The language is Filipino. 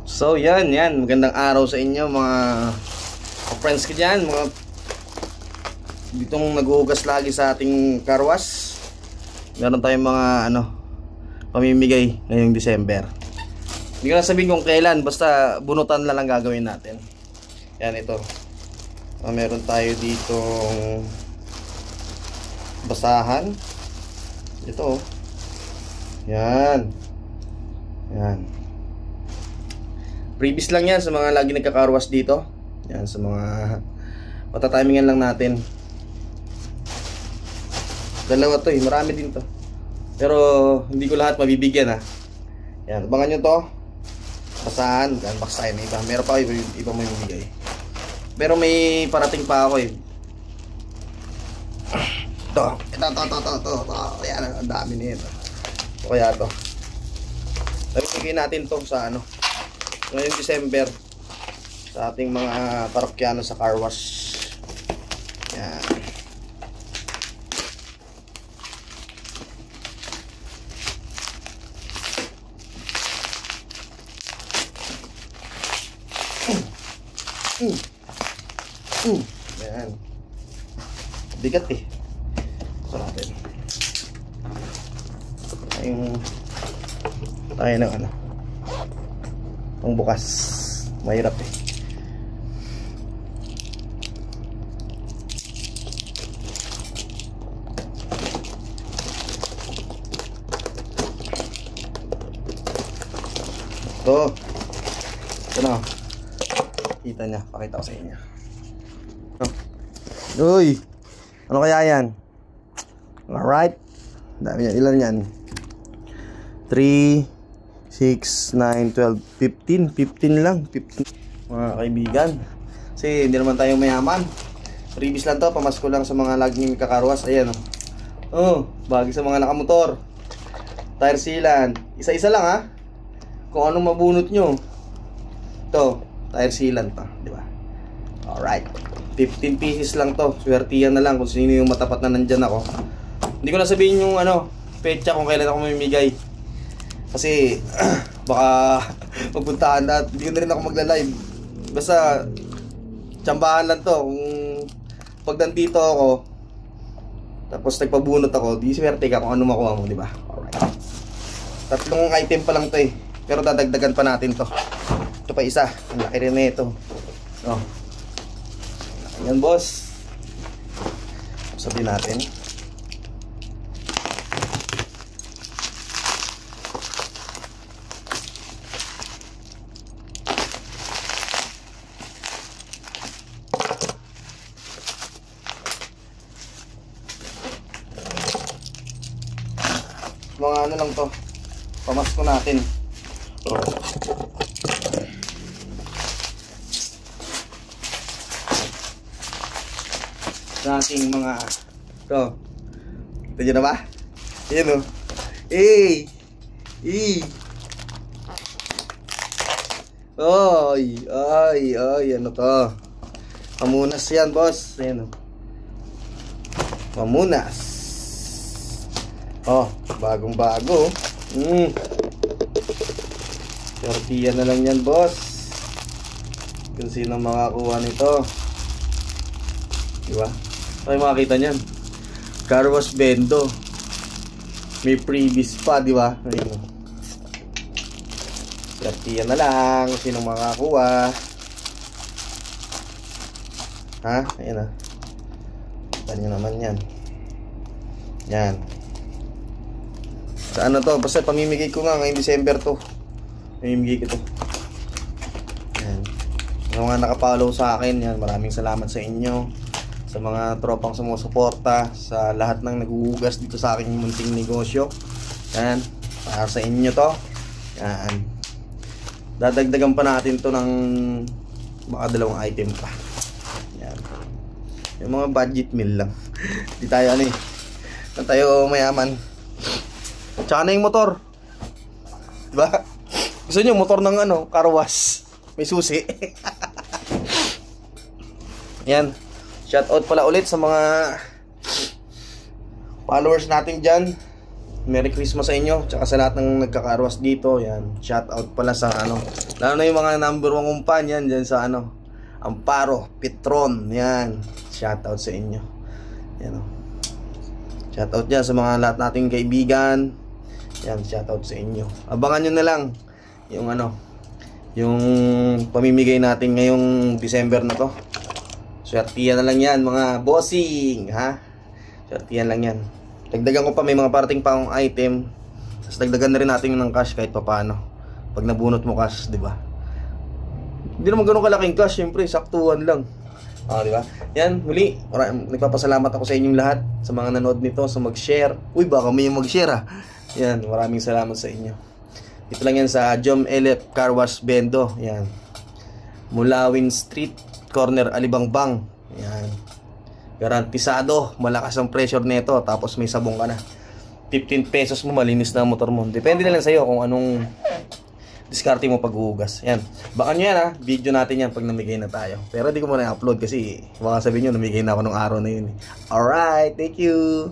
So yan, magandang araw sa inyo mga friends ko dyan, mga ditong naghuhugas lagi sa ating car wash. Meron tayong mga pamimigay ngayong December. Hindi ko na sabihin kung kailan, basta bunutan lang gagawin natin. Yan, ito. Meron tayo ditong basahan. Ito. Yan. Previous lang yan sa mga lagi nagkakarwas dito. Yan, sa mga matatimingan lang natin. Dalawa to marami din to. Pero hindi ko lahat mabibigyan ha. Yan, abangan nyo to. Basahan, unbox tayo na iba. Meron pa iba may bibigay. Pero may parating pa ako Ito. Yan, ang dami nito. O kaya to. Nabibigay natin to sa ngayong December sa ating mga parokyano sa car wash. Yan. Yan. Bigat Ito natin. Tayo ng ang bukas. Mahirap Ito na. Kita niya. Pakita ko sa inyo. Uy! Ano kaya yan? Alright. Dami yan. Ilan yan? 3, 6, 9, 12, 15 lang. 15 mga kaibigan. Kasi hindi naman tayo mayaman. Previous lang to. Pamasko lang sa mga laging kakarwas. Ayan bagay sa mga nakamotor. Tire sealant. Isa-isa lang ha. Kung anong mabunot nyo. Ito. Tire sealant pa. Diba? Alright. 15 pieces lang to. Swertiyan na lang kung sino yung matapat na nandyan ako. Hindi ko na sabihin yung petsa kung kailan ako mamimigay. Kasi baka magpuntahan na. Hindi ko na rin ako magla-live. Basta tsambahan lang to. Kung pag nandito ako tapos nagpabunot ako, di swerte ka kung ano makuha mo, diba? Alright. 3 item pa lang to pero dadagdagan pa natin to. Ito pa isa. Ang laki rin na ito. Yan boss. Sabihin natin. Mga lang to. Pamasko natin. Sa ating mga ito. Kita nyo na ba? Ayan ano to? Pamunas yan boss. Ayan pamunas. Bagong bago. Tortilla na lang yan boss. Kung sino makakuha nito, diba? Ay makakita nyan. Car wash bendo. May freebies pa, diba? Ayun. Tortilla na lang kung sino makakuha. Ha? Ayan Kita nyo naman yan. Yan. Sa to? Basta pamimigay ko nga ngayong December to. Pamimigay ko to. Yan. Yung mga nakapollow sa akin, yan. Maraming salamat sa inyo. Sa mga tropang sumusuporta. Sa lahat ng naghuhugas dito sa aking munting negosyo. Yan. Para sa inyo to. Yan. Dadagdagan pa natin to ng mga 2 item pa. Yan. Yung mga budget meal lang. Di tayo Di tayo mayaman. Tsaka na yung motor. Diba? Gusto nyo motor ng car wash. May susi. Yan. Shout out pala ulit sa mga followers natin dyan. Merry Christmas sa inyo, tsaka sa lahat ng nagkakarwas dito. Yan, shout out pala sa ano, lalo na yung mga number 1 kumpanyan dyan sa ano, Amparo, Petron. Yan, shout out sa inyo. Yan, shout out dyan sa mga lahat nating kaibigan. Yan, shout out sa inyo. Abangan nyo na lang yung ano, yung pamimigay natin ngayong December na to. Swertihan na lang yan mga bossing, ha? Swertihan lang yan. Dagdagan ko pa, may mga parating pa akong item. Tapos dagdagan na rin natin ng cash kahit pa paano. Pag nabunot mo cash, di ba? Hindi naman ganun kalaking cash, syempre, saktuhan lang. Di ba? Yan, muli, nagpapasalamat ako sa inyong lahat, sa mga nanood nito, sa mag-share. Uy, baka may mag-share, ha? Yan, maraming salamat sa inyo. Ito lang yan sa Jom Elep Car Wash Bendo. Yan. Mulawin Street, corner Alibangbang. Yan. Garantisado, malakas ang pressure nito, tapos may sabong ka na. 15 pesos mo, malinis na ang motor mo. Depende na lang sa'yo kung anong diskarte mo paghuhugas. Yan. Baka nyo yan, ha. Video natin yan pag namigay na tayo. Pero di ko muna i-upload kasi baka sabihin nyo namigay na ako nung araw na yun. Alright, thank you.